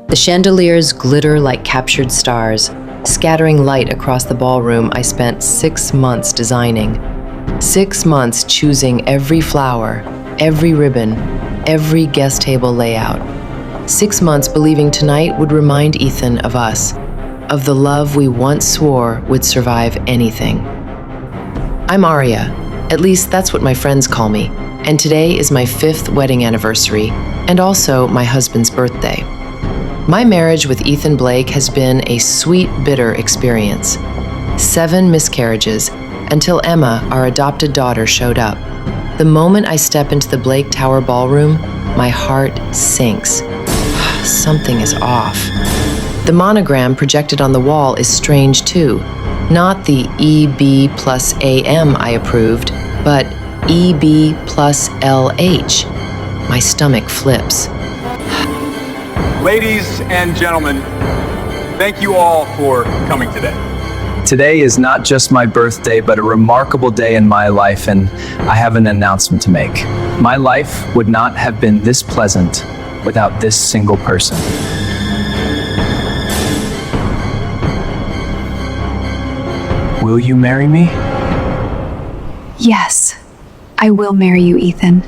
The chandeliers glitter like captured stars, scattering light across the ballroom I spent 6 months designing. 6 months choosing every flower, every ribbon, every guest table layout. 6 months believing tonight would remind Ethan of us, of the love we once swore would survive anything. I'm Aria, at least that's what my friends call me, and today is my 5th wedding anniversary, and also my husband's birthday. My marriage with Ethan Blake has been a sweet, bitter experience. 7 miscarriages, until Emma, our adopted daughter, showed up. The moment I step into the Blake Tower ballroom, my heart sinks. Something is off. The monogram projected on the wall is strange too. Not the EB plus AM I approved, but EB plus LH. My stomach flips. Ladies and gentlemen, thank you all for coming today. Today is not just my birthday, but a remarkable day in my life, and I have an announcement to make. My life would not have been this pleasant without this single person. Will you marry me? Yes, I will marry you, Ethan.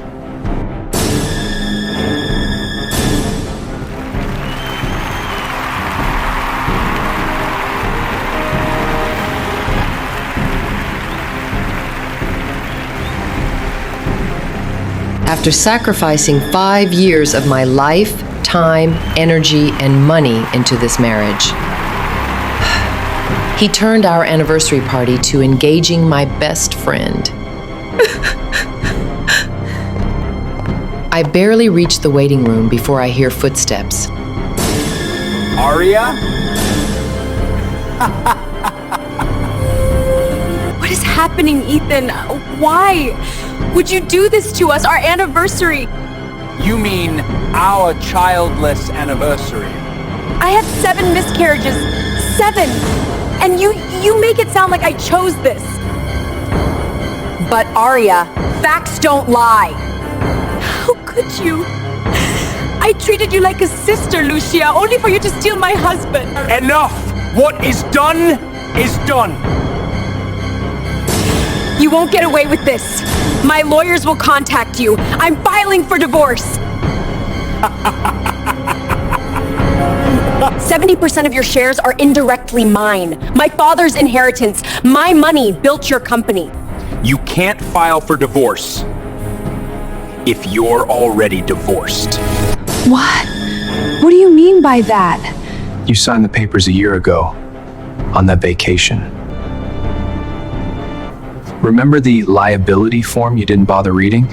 After sacrificing 5 years of my life, time, energy, and money into this marriage, he turned our anniversary party to engaging my best friend. I barely reach the waiting room before I hear footsteps. Aria? What is happening, Ethan? Why would you do this to us, our anniversary? You mean our childless anniversary? I had 7 miscarriages. 7! And you make it sound like I chose this. But Aria, facts don't lie. How could you? I treated you like a sister, Lucia, only for you to steal my husband. Enough! What is done is done. You won't get away with this. My lawyers will contact you. I'm filing for divorce. 70% of your shares are indirectly mine. My father's inheritance. My money built your company. You can't file for divorce if you're already divorced. What? What do you mean by that? You signed the papers a year ago, on that vacation. Remember the liability form you didn't bother reading?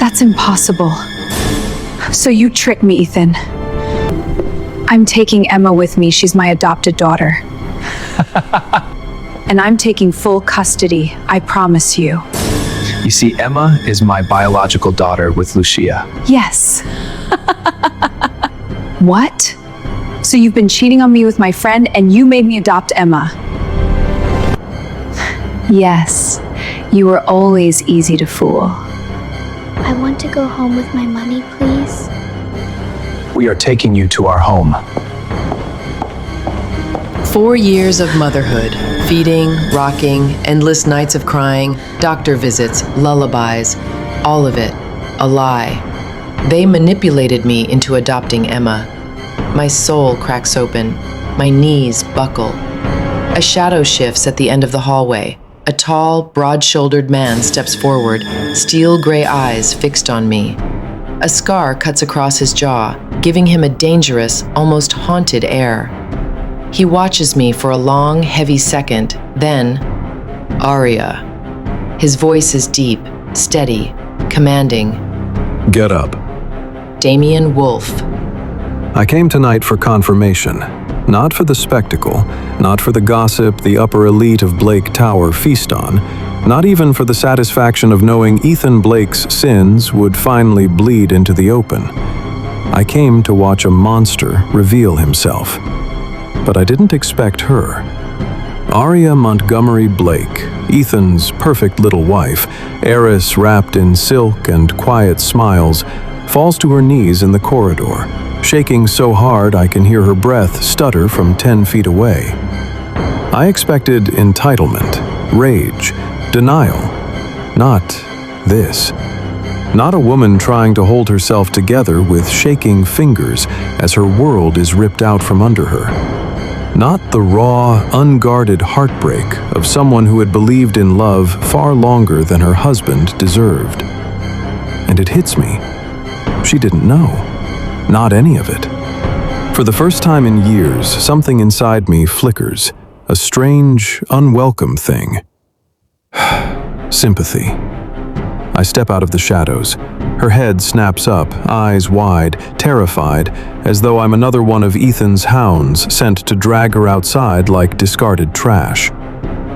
That's impossible. So you tricked me, Ethan. I'm taking Emma with me. She's my adopted daughter. And I'm taking full custody, I promise you. You see, Emma is my biological daughter with Lucia. Yes. What? So you've been cheating on me with my friend and you made me adopt Emma? Yes, you were always easy to fool. I want to go home with my money, please. We are taking you to our home. 4 years of motherhood, feeding, rocking, endless nights of crying, doctor visits, lullabies, all of it, a lie. They manipulated me into adopting Emma. My soul cracks open, my knees buckle. A shadow shifts at the end of the hallway. A tall, broad-shouldered man steps forward, steel gray eyes fixed on me. A scar cuts across his jaw, giving him a dangerous, almost haunted air. He watches me for a long, heavy second, then, Aria. His voice is deep, steady, commanding. Get up. Damian Wolfe. I came tonight for confirmation. Not for the spectacle, not for the gossip the upper elite of Blake Tower feast on, not even for the satisfaction of knowing Ethan Blake's sins would finally bleed into the open. I came to watch a monster reveal himself. But I didn't expect her. Aria Montgomery Blake, Ethan's perfect little wife, heiress wrapped in silk and quiet smiles, falls to her knees in the corridor, shaking so hard I can hear her breath stutter from 10 feet away. I expected entitlement, rage, denial. Not this. Not a woman trying to hold herself together with shaking fingers as her world is ripped out from under her. Not the raw, unguarded heartbreak of someone who had believed in love far longer than her husband deserved. And it hits me. She didn't know. Not any of it. For the first time in years, something inside me flickers, a strange, unwelcome thing. Sympathy. I step out of the shadows. Her head snaps up, eyes wide, terrified, as though I'm another one of Ethan's hounds sent to drag her outside like discarded trash.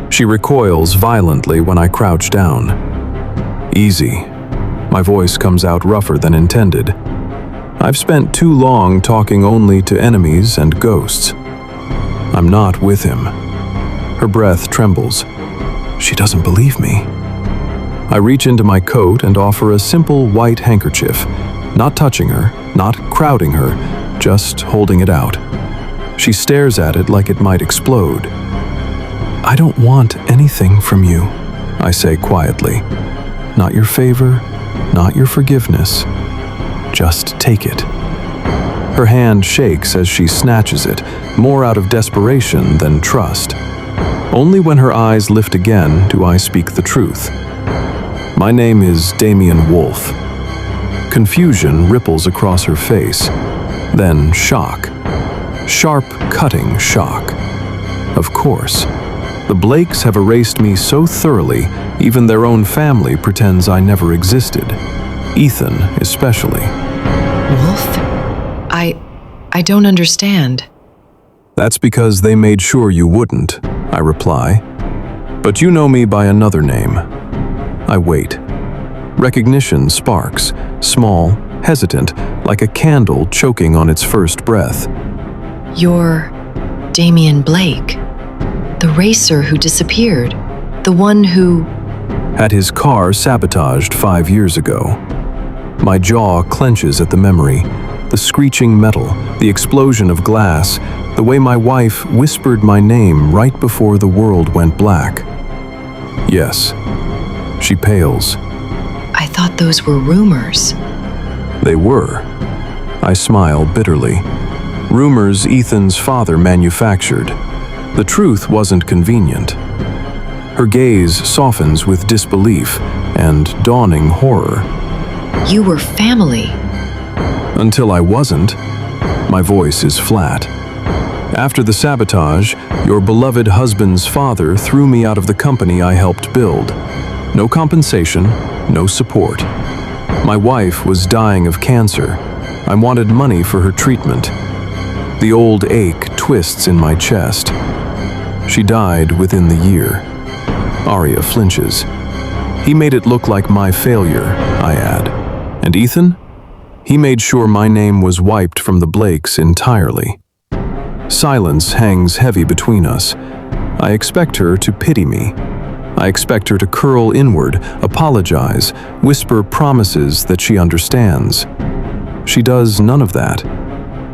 She recoils violently when I crouch down. Easy. My voice comes out rougher than intended. I've spent too long talking only to enemies and ghosts. I'm not with him. Her breath trembles. She doesn't believe me. I reach into my coat and offer a simple white handkerchief, not touching her, not crowding her, just holding it out. She stares at it like it might explode. I don't want anything from you, I say quietly. Not your favor, not your forgiveness. Just take it. Her hand shakes as she snatches it, more out of desperation than trust. Only when her eyes lift again do I speak the truth. My name is Damian Wolfe. Confusion ripples across her face. Then shock. Sharp, cutting shock. Of course. The Blakes have erased me so thoroughly, even their own family pretends I never existed. Ethan, especially. Wolfe? I don't understand. That's because they made sure you wouldn't, I reply. But you know me by another name. I wait. Recognition sparks, small, hesitant, like a candle choking on its first breath. You're Damian Blake, the racer who disappeared, the one who... Had his car sabotaged 5 years ago. My jaw clenches at the memory, the screeching metal, the explosion of glass, the way my wife whispered my name right before the world went black. Yes. She pales. I thought those were rumors. They were. I smile bitterly. Rumors Ethan's father manufactured. The truth wasn't convenient. Her gaze softens with disbelief and dawning horror. You were family. Until I wasn't. My voice is flat. After the sabotage, your beloved husband's father threw me out of the company I helped build. No compensation, no support. My wife was dying of cancer. I wanted money for her treatment. The old ache twists in my chest. She died within the year. Arya flinches. He made it look like my failure, I add. And Ethan? He made sure my name was wiped from the Blakes entirely. Silence hangs heavy between us. I expect her to pity me. I expect her to curl inward, apologize, whisper promises that she understands. She does none of that.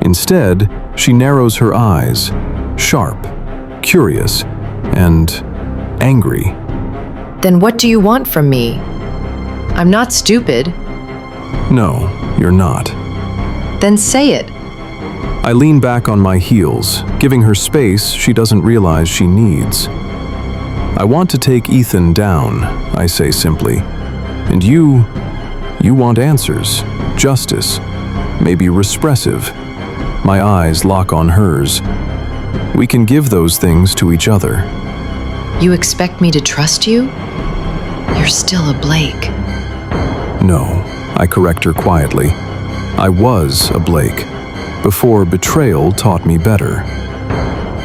Instead, she narrows her eyes, sharp, curious, and angry. Then what do you want from me? I'm not stupid. No, you're not. Then say it. I lean back on my heels, giving her space she doesn't realize she needs. I want to take Ethan down, I say simply. And you want answers, justice, maybe expressive. My eyes lock on hers. We can give those things to each other. You expect me to trust you? You're still a Blake. No, I correct her quietly. I was a Blake, before betrayal taught me better.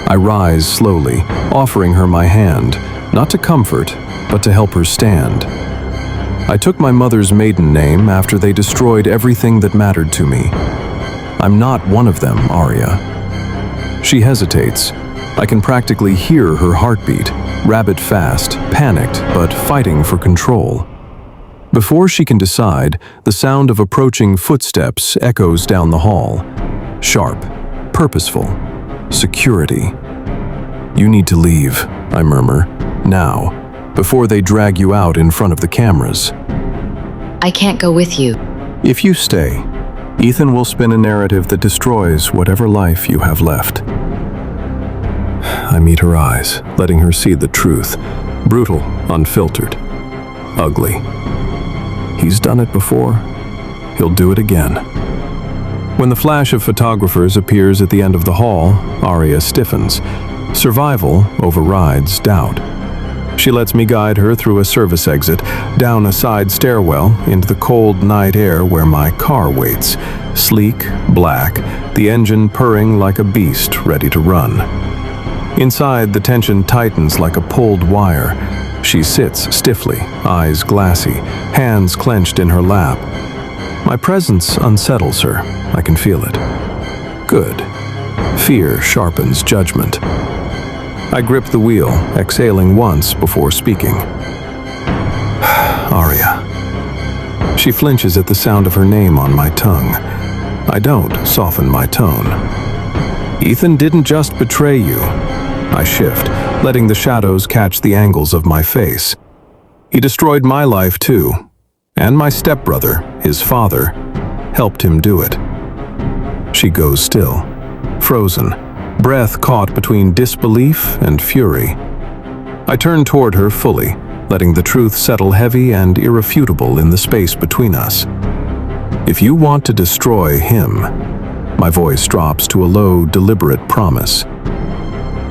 I rise slowly, offering her my hand, not to comfort, but to help her stand. I took my mother's maiden name after they destroyed everything that mattered to me. I'm not one of them, Arya. She hesitates. I can practically hear her heartbeat, rabbit fast, panicked, but fighting for control. Before she can decide, the sound of approaching footsteps echoes down the hall. Sharp, purposeful, security. "You need to leave," I murmur, "now, before they drag you out in front of the cameras." I can't go with you. If you stay, Ethan will spin a narrative that destroys whatever life you have left. I meet her eyes, letting her see the truth. Brutal, unfiltered, ugly. He's done it before. He'll do it again. When the flash of photographers appears at the end of the hall, Aria stiffens. Survival overrides doubt. She lets me guide her through a service exit, down a side stairwell, into the cold night air where my car waits. Sleek, black, the engine purring like a beast ready to run. Inside, the tension tightens like a pulled wire. She sits stiffly, eyes glassy, hands clenched in her lap. My presence unsettles her. I can feel it. Good. Fear sharpens judgment. I grip the wheel, exhaling once before speaking. Aria. She flinches at the sound of her name on my tongue. I don't soften my tone. Ethan didn't just betray you. I shift, letting the shadows catch the angles of my face. He destroyed my life too, and my stepbrother, his father, helped him do it. She goes still, frozen, breath caught between disbelief and fury. I turn toward her fully, letting the truth settle heavy and irrefutable in the space between us. If you want to destroy him, my voice drops to a low, deliberate promise.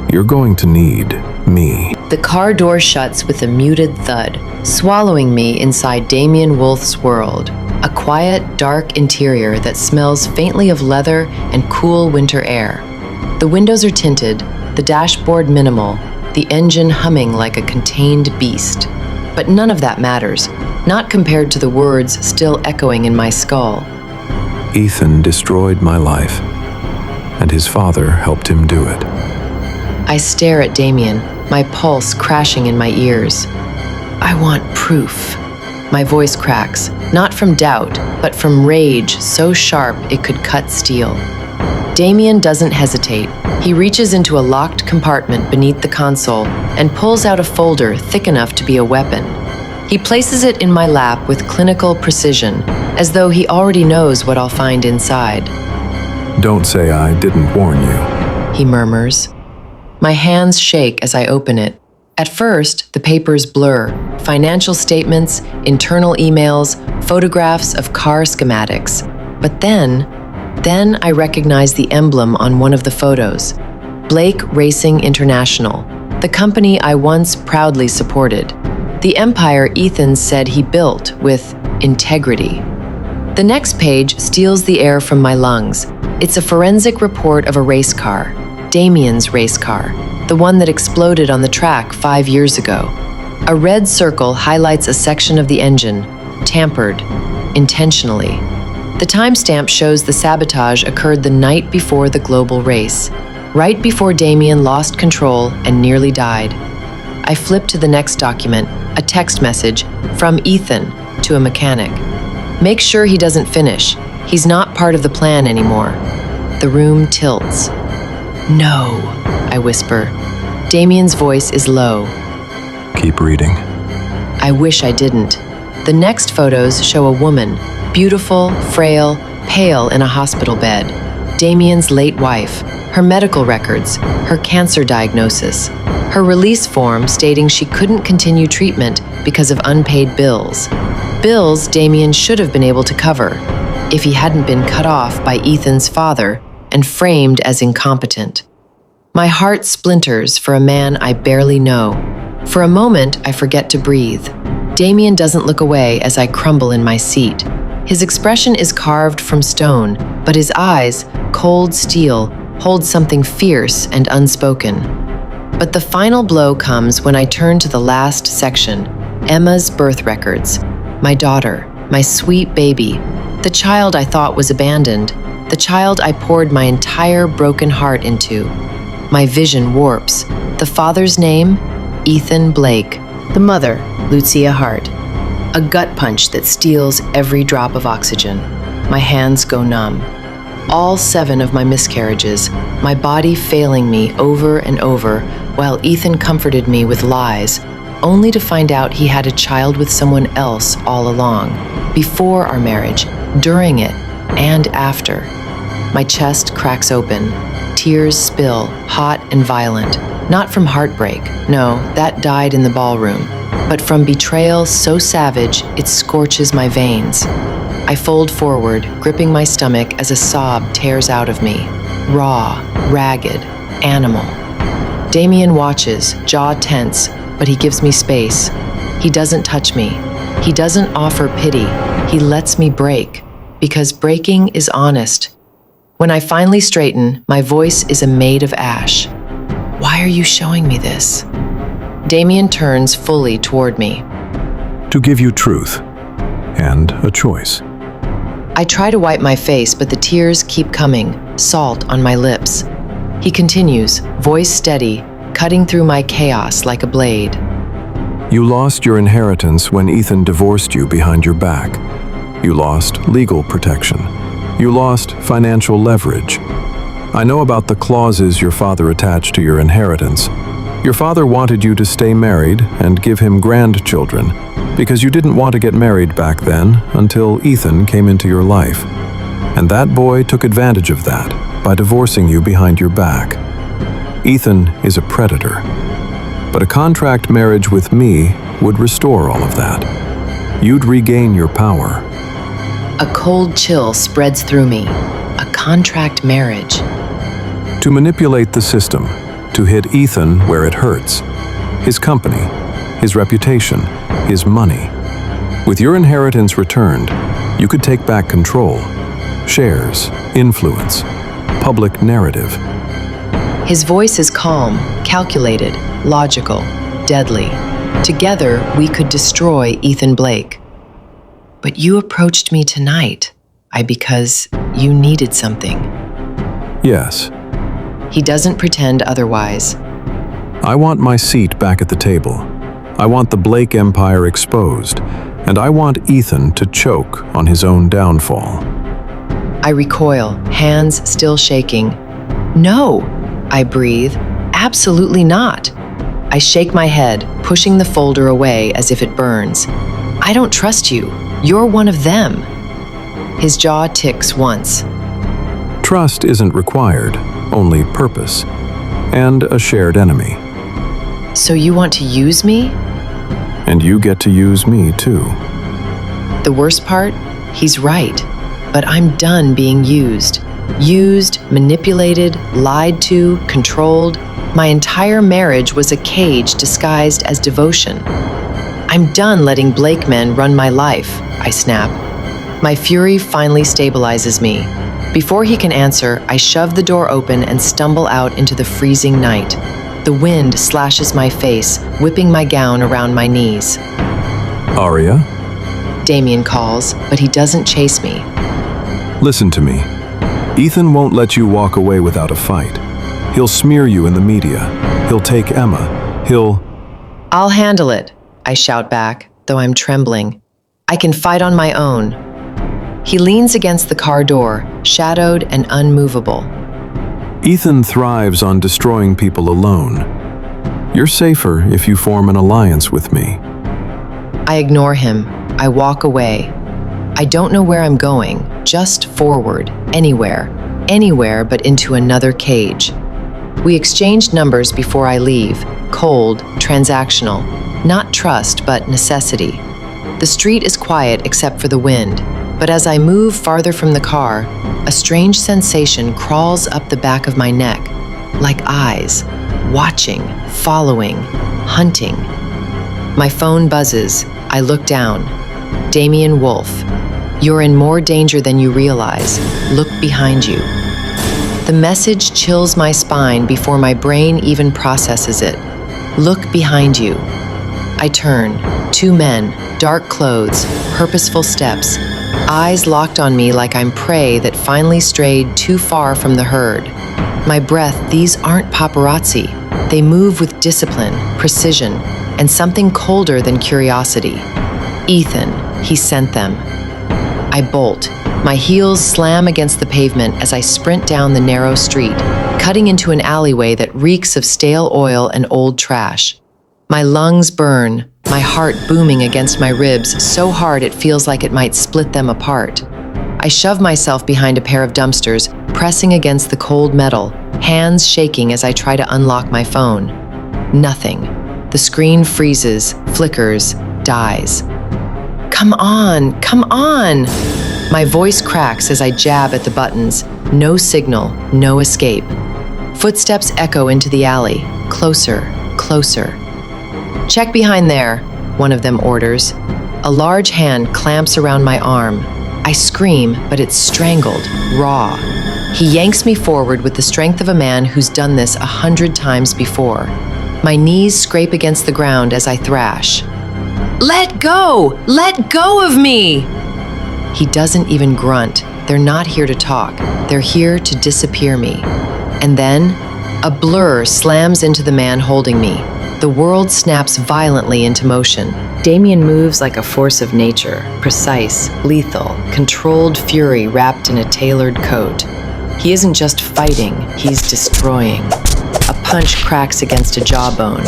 You're going to need me. The car door shuts with a muted thud, swallowing me inside Damian Wolfe's world. A quiet, dark interior that smells faintly of leather and cool winter air. The windows are tinted, the dashboard minimal, the engine humming like a contained beast. But none of that matters, not compared to the words still echoing in my skull. Ethan destroyed my life, and his father helped him do it. I stare at Damian, my pulse crashing in my ears. I want proof. My voice cracks, not from doubt, but from rage so sharp it could cut steel. Damian doesn't hesitate. He reaches into a locked compartment beneath the console and pulls out a folder thick enough to be a weapon. He places it in my lap with clinical precision, as though he already knows what I'll find inside. Don't say I didn't warn you, he murmurs. My hands shake as I open it. At first, the papers blur, financial statements, internal emails, photographs of car schematics. But then I recognize the emblem on one of the photos. Blake Racing International, the company I once proudly supported. The empire Ethan said he built with integrity. The next page steals the air from my lungs. It's a forensic report of a race car, Damian's race car, the one that exploded on the track 5 years ago. A red circle highlights a section of the engine, tampered, intentionally. The timestamp shows the sabotage occurred the night before the global race, right before Damian lost control and nearly died. I flip to the next document, a text message from Ethan to a mechanic. Make sure he doesn't finish. He's not part of the plan anymore. The room tilts. No, I whisper. Damian's voice is low. Keep reading. I wish I didn't. The next photos show a woman, beautiful, frail, pale in a hospital bed. Damian's late wife, her medical records, her cancer diagnosis, her release form stating she couldn't continue treatment because of unpaid bills. Bills Damian should have been able to cover if he hadn't been cut off by Ethan's father and framed as incompetent. My heart splinters for a man I barely know. For a moment, I forget to breathe. Damian doesn't look away as I crumble in my seat. His expression is carved from stone, but his eyes, cold steel, hold something fierce and unspoken. But the final blow comes when I turn to the last section, Emma's birth records. My daughter, my sweet baby, the child I thought was abandoned, the child I poured my entire broken heart into. My vision warps. The father's name, Ethan Blake. The mother, Lucia Hart. A gut punch that steals every drop of oxygen. My hands go numb. All 7 of my miscarriages, my body failing me over and over, while Ethan comforted me with lies, only to find out he had a child with someone else all along, before our marriage, during it, and after. My chest cracks open. Tears spill, hot and violent. Not from heartbreak, no, that died in the ballroom, but from betrayal so savage it scorches my veins. I fold forward, gripping my stomach as a sob tears out of me. Raw, ragged, animal. Damian watches, jaw tense, but he gives me space. He doesn't touch me. He doesn't offer pity. He lets me break, because breaking is honest. When I finally straighten, my voice is a maid of ash. Why are you showing me this? Damian turns fully toward me. To give you truth and a choice. I try to wipe my face, but the tears keep coming, salt on my lips. He continues, voice steady, cutting through my chaos like a blade. You lost your inheritance when Ethan divorced you behind your back. You lost legal protection. You lost financial leverage. I know about the clauses your father attached to your inheritance. Your father wanted you to stay married and give him grandchildren because you didn't want to get married back then until Ethan came into your life. And that boy took advantage of that by divorcing you behind your back. Ethan is a predator. But a contract marriage with me would restore all of that. You'd regain your power. A cold chill spreads through me. A contract marriage. To manipulate the system, to hit Ethan where it hurts. His company, his reputation, his money. With your inheritance returned, you could take back control. Shares, influence, public narrative. His voice is calm, calculated, logical, deadly. Together, we could destroy Ethan Blake. But you approached me tonight, because you needed something. Yes. He doesn't pretend otherwise. I want my seat back at the table. I want the Blake empire exposed, and I want Ethan to choke on his own downfall. I recoil, hands still shaking. No, I breathe. Absolutely not. I shake my head, pushing the folder away as if it burns. I don't trust you. You're one of them. His jaw ticks once. Trust isn't required, only purpose, and a shared enemy. So you want to use me? And you get to use me too. The worst part? He's right. But I'm done being used. Used, manipulated, lied to, controlled. My entire marriage was a cage disguised as devotion. I'm done letting Blake men run my life, I snap. My fury finally stabilizes me. Before he can answer, I shove the door open and stumble out into the freezing night. The wind slashes my face, whipping my gown around my knees. Aria? Damian calls, but he doesn't chase me. Listen to me. Ethan won't let you walk away without a fight. He'll smear you in the media. He'll take Emma. He'll... I'll handle it, I shout back, though I'm trembling. I can fight on my own. He leans against the car door, shadowed and unmovable. Ethan thrives on destroying people alone. You're safer if you form an alliance with me. I ignore him. I walk away. I don't know where I'm going, just forward, anywhere but into another cage. We exchanged numbers before I leave, cold, transactional, not trust, but necessity. The street is quiet except for the wind, but as I move farther from the car, a strange sensation crawls up the back of my neck, like eyes, watching, following, hunting. My phone buzzes. I look down. Damian Wolfe. You're in more danger than you realize. Look behind you. The message chills my spine before my brain even processes it. Look behind you. I turn. 2 men, dark clothes, purposeful steps, eyes locked on me like I'm prey that finally strayed too far from the herd. My breath, these aren't paparazzi. They move with discipline, precision, and something colder than curiosity. Ethan, he sent them. I bolt. My heels slam against the pavement as I sprint down the narrow street, cutting into an alleyway that reeks of stale oil and old trash. My lungs burn, my heart booming against my ribs so hard it feels like it might split them apart. I shove myself behind a pair of dumpsters, pressing against the cold metal, hands shaking as I try to unlock my phone. Nothing. The screen freezes, flickers, dies. Come on, come on! My voice cracks as I jab at the buttons. No signal, no escape. Footsteps echo into the alley. Closer, closer. Check behind there, one of them orders. A large hand clamps around my arm. I scream, but it's strangled, raw. He yanks me forward with the strength of a man who's done this 100 times before. My knees scrape against the ground as I thrash. Let go! Let go of me! He doesn't even grunt. They're not here to talk. They're here to disappear me. And then, a blur slams into the man holding me. The world snaps violently into motion. Damian moves like a force of nature, precise, lethal, controlled fury wrapped in a tailored coat. He isn't just fighting, he's destroying. A punch cracks against a jawbone.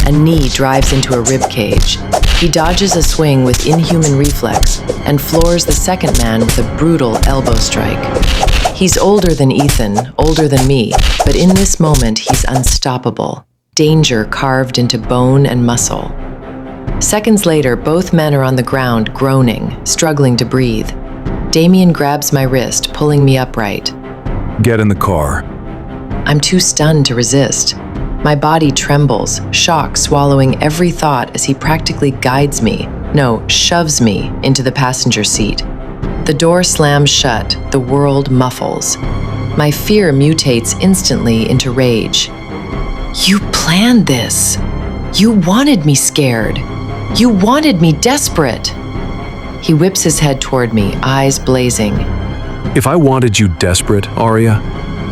A knee drives into a rib cage. He dodges a swing with inhuman reflex and floors the second man with a brutal elbow strike. He's older than Ethan, older than me, but in this moment he's unstoppable. Danger carved into bone and muscle. Seconds later, both men are on the ground, groaning, struggling to breathe. Damian grabs my wrist, pulling me upright. Get in the car. I'm too stunned to resist. My body trembles, shock swallowing every thought as he practically guides me, shoves me into the passenger seat. The door slams shut, the world muffles. My fear mutates instantly into rage. You planned this. You wanted me scared. You wanted me desperate. He whips his head toward me, eyes blazing. If I wanted you desperate, Arya,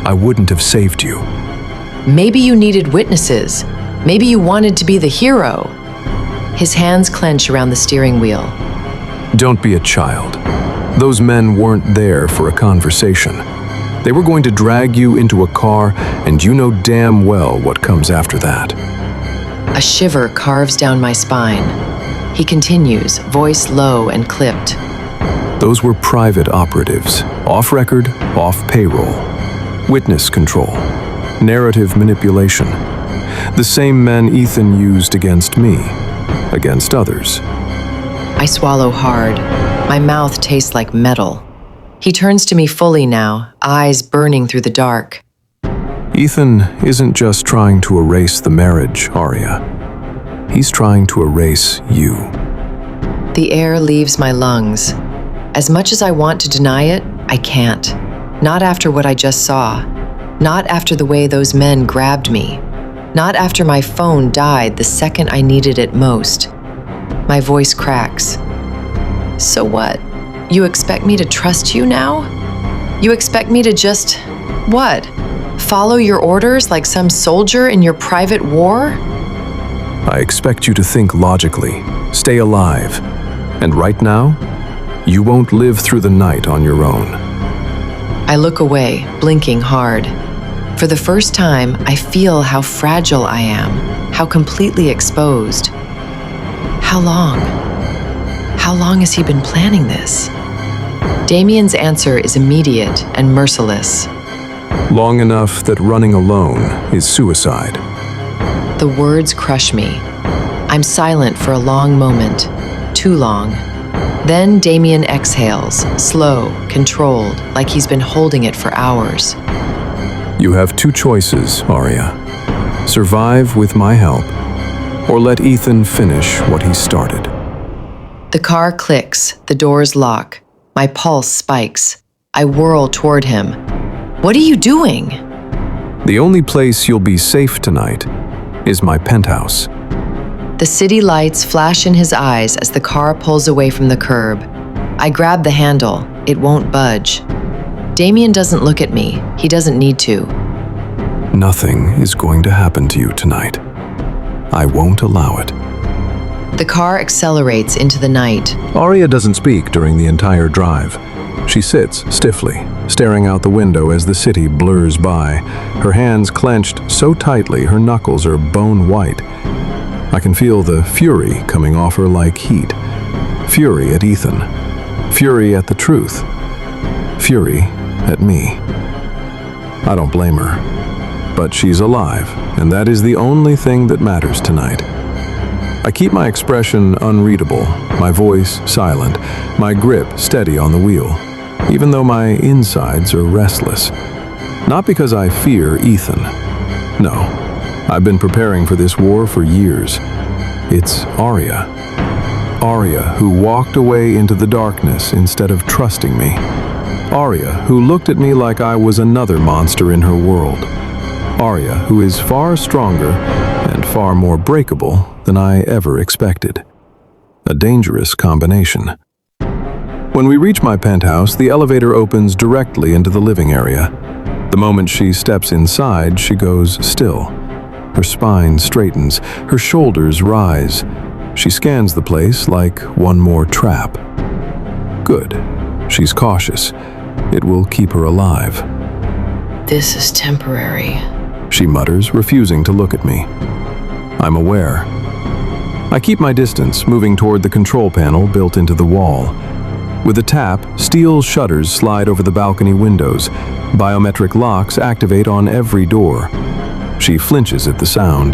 I wouldn't have saved you. Maybe you needed witnesses. Maybe you wanted to be the hero. His hands clench around the steering wheel. Don't be a child. Those men weren't there for a conversation. They were going to drag you into a car, and you know damn well what comes after that. A shiver carves down my spine. He continues, voice low and clipped. Those were private operatives, off-record, off-payroll. Witness control. Narrative manipulation. The same men Ethan used against me, against others. I swallow hard. My mouth tastes like metal. He turns to me fully now, eyes burning through the dark. Ethan isn't just trying to erase the marriage, Arya. He's trying to erase you. The air leaves my lungs. As much as I want to deny it, I can't. Not after what I just saw. Not after the way those men grabbed me. Not after my phone died the second I needed it most. My voice cracks. So what? You expect me to trust you now? You expect me to just, what? Follow your orders like some soldier in your private war? I expect you to think logically, stay alive. And right now, you won't live through the night on your own. I look away, blinking hard. For the first time, I feel how fragile I am, how completely exposed. How long? How long has he been planning this? Damian's answer is immediate and merciless. Long enough that running alone is suicide. The words crush me. I'm silent for a long moment, too long. Then Damian exhales, slow, controlled, like he's been holding it for hours. You have two choices, Arya. Survive with my help, or let Ethan finish what he started. The car clicks, the doors lock. My pulse spikes. I whirl toward him. What are you doing? The only place you'll be safe tonight is my penthouse. The city lights flash in his eyes as the car pulls away from the curb. I grab the handle. It won't budge. Damian doesn't look at me. He doesn't need to. Nothing is going to happen to you tonight. I won't allow it. The car accelerates into the night. Arya doesn't speak during the entire drive. She sits stiffly, staring out the window as the city blurs by, her hands clenched so tightly her knuckles are bone white. I can feel the fury coming off her like heat. Fury at Ethan. Fury at the truth. Fury at me. I don't blame her. But she's alive, and that is the only thing that matters tonight. I keep my expression unreadable, my voice silent, my grip steady on the wheel, even though my insides are restless. Not because I fear Ethan. No, I've been preparing for this war for years. It's Arya. Arya, who walked away into the darkness instead of trusting me. Arya, who looked at me like I was another monster in her world. Arya, who is far stronger and far more breakable than I ever expected. A dangerous combination. When we reach my penthouse, the elevator opens directly into the living area. The moment she steps inside, she goes still. Her spine straightens, her shoulders rise. She scans the place like one more trap. Good. She's cautious. It will keep her alive. This is temporary, she mutters, refusing to look at me. I'm aware. I keep my distance, moving toward the control panel built into the wall. With a tap, steel shutters slide over the balcony windows. Biometric locks activate on every door. She flinches at the sound.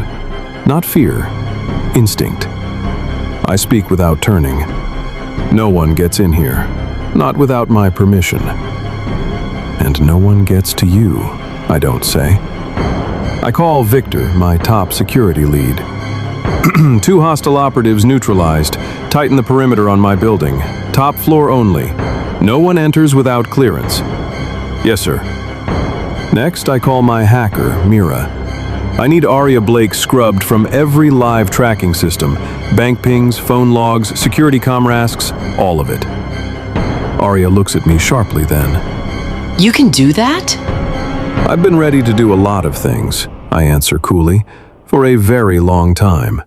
Not fear, instinct. I speak without turning. No one gets in here, not without my permission. And no one gets to you, I don't say. I call Victor, my top security lead. 2 hostile operatives neutralized. Tighten the perimeter on my building. Top floor only. No one enters without clearance. Yes, sir. Next, I call my hacker, Mira. I need Arya Blake scrubbed from every live tracking system. Bank pings, phone logs, security comrasks, all of it. Arya looks at me sharply then. You can do that? I've been ready to do a lot of things, I answer coolly, for a very long time.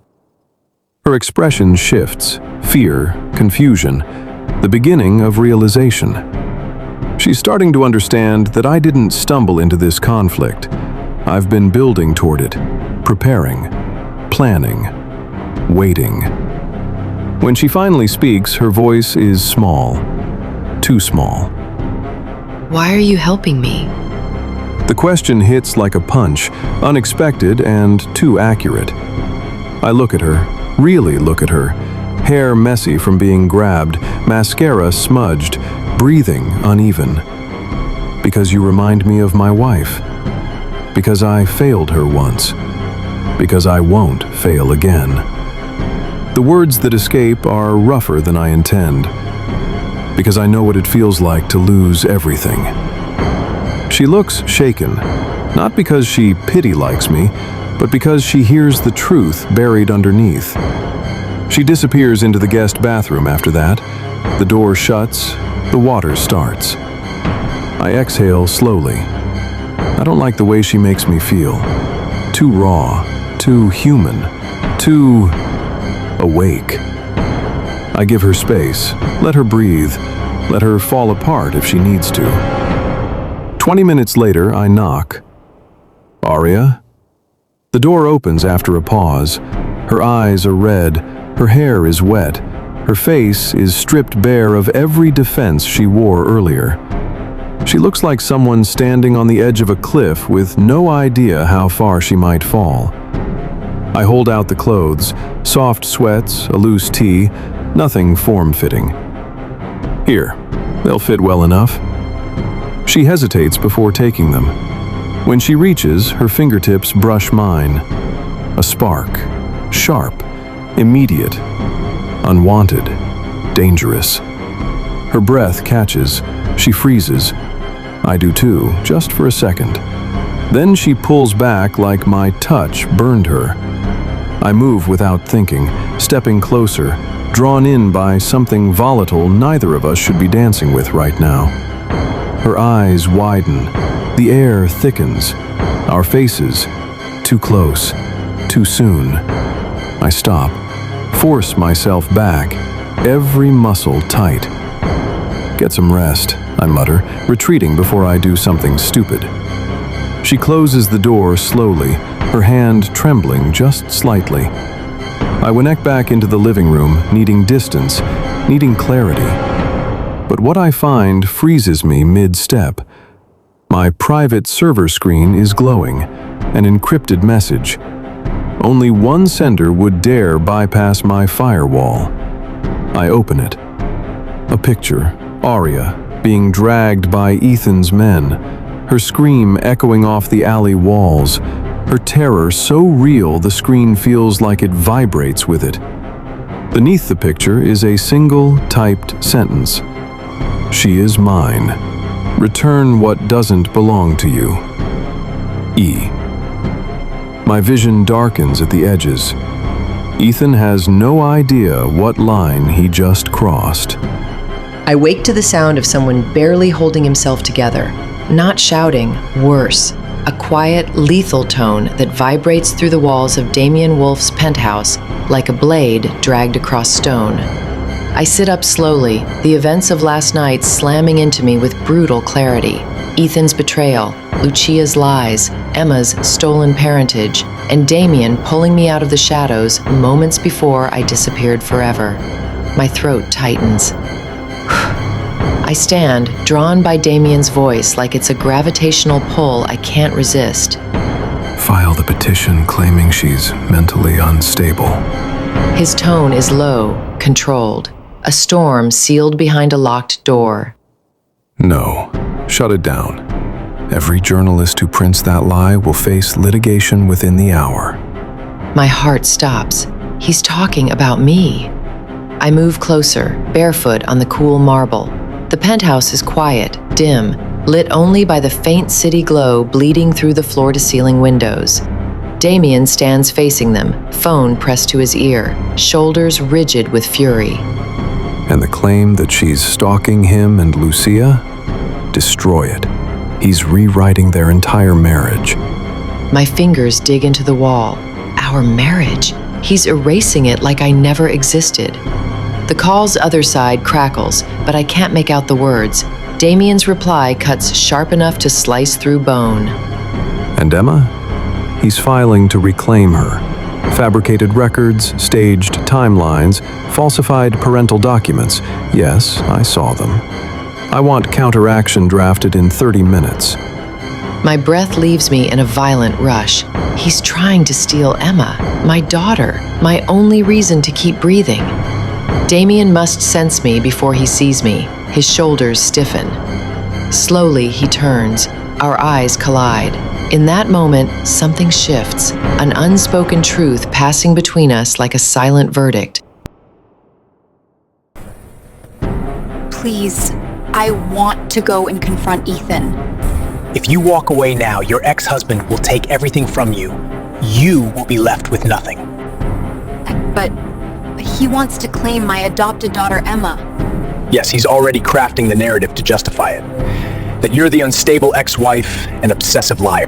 Her expression shifts, fear, confusion, the beginning of realization. She's starting to understand that I didn't stumble into this conflict. I've been building toward it, preparing, planning, waiting. When she finally speaks, her voice is small, too small. Why are you helping me? The question hits like a punch, unexpected and too accurate. I look at her, really look at her, hair messy from being grabbed, mascara smudged, breathing uneven. Because you remind me of my wife. Because I failed her once. Because I won't fail again. The words that escape are rougher than I intend. Because I know what it feels like to lose everything. She looks shaken, not because she pity-likes me, but because she hears the truth buried underneath. She disappears into the guest bathroom after that. The door shuts, the water starts. I exhale slowly. I don't like the way she makes me feel. Too raw, too human, too awake. I give her space, let her breathe, let her fall apart if she needs to. 20 minutes later, I knock. Arya? The door opens after a pause. Her eyes are red, her hair is wet, her face is stripped bare of every defense she wore earlier. She looks like someone standing on the edge of a cliff with no idea how far she might fall. I hold out the clothes, soft sweats, a loose tee, nothing form-fitting. Here, they'll fit well enough. She hesitates before taking them. When she reaches, her fingertips brush mine. A spark, sharp, immediate, unwanted, dangerous. Her breath catches, she freezes. I do too, just for a second. Then she pulls back like my touch burned her. I move without thinking, stepping closer, drawn in by something volatile neither of us should be dancing with right now. Her eyes widen, the air thickens, our faces, too close, too soon. I stop. force myself back, every muscle tight. Get some rest, I mutter, retreating before I do something stupid. She closes the door slowly, her hand trembling just slightly. I winnock back into the living room, needing distance, needing clarity. But what I find freezes me mid-step. My private server screen is glowing, an encrypted message. Only one sender would dare bypass my firewall. I open it. A picture, Aria, being dragged by Ethan's men, her scream echoing off the alley walls, her terror so real the screen feels like it vibrates with it. Beneath the picture is a single typed sentence. She is mine. Return what doesn't belong to you. E. My vision darkens at the edges. Ethan has no idea what line he just crossed. I wake to the sound of someone barely holding himself together. Not shouting, worse. A quiet, lethal tone that vibrates through the walls of Damian Wolfe's penthouse like a blade dragged across stone. I sit up slowly, the events of last night slamming into me with brutal clarity. Ethan's betrayal, Lucia's lies, Emma's stolen parentage, and Damian pulling me out of the shadows moments before I disappeared forever. My throat tightens. I stand, drawn by Damian's voice like it's a gravitational pull I can't resist. File the petition claiming she's mentally unstable. His tone is low, controlled. A storm sealed behind a locked door. No. Shut it down. Every journalist who prints that lie will face litigation within the hour. My heart stops. He's talking about me. I move closer, barefoot on the cool marble. The penthouse is quiet, dim, lit only by the faint city glow bleeding through the floor-to-ceiling windows. Damian stands facing them, phone pressed to his ear, shoulders rigid with fury. And the claim that she's stalking him and Lucia? Destroy it. He's rewriting their entire marriage. My fingers dig into the wall. Our marriage. He's erasing it like I never existed. The call's other side crackles, but I can't make out the words. Damian's reply cuts sharp enough to slice through bone. And Emma? He's filing to reclaim her. Fabricated records, staged timelines, falsified parental documents. Yes, I saw them. I want counteraction drafted in 30 minutes. My breath leaves me in a violent rush. He's trying to steal Emma, my daughter, my only reason to keep breathing. Damian must sense me before he sees me. His shoulders stiffen. Slowly, he turns. Our eyes collide. In that moment, something shifts, an unspoken truth passing between us like a silent verdict. Please, I want to go and confront Ethan. If you walk away now, your ex-husband will take everything from you. You will be left with nothing. But he wants to claim my adopted daughter, Emma. Yes, he's already crafting the narrative to justify it. That you're the unstable ex-wife and obsessive liar.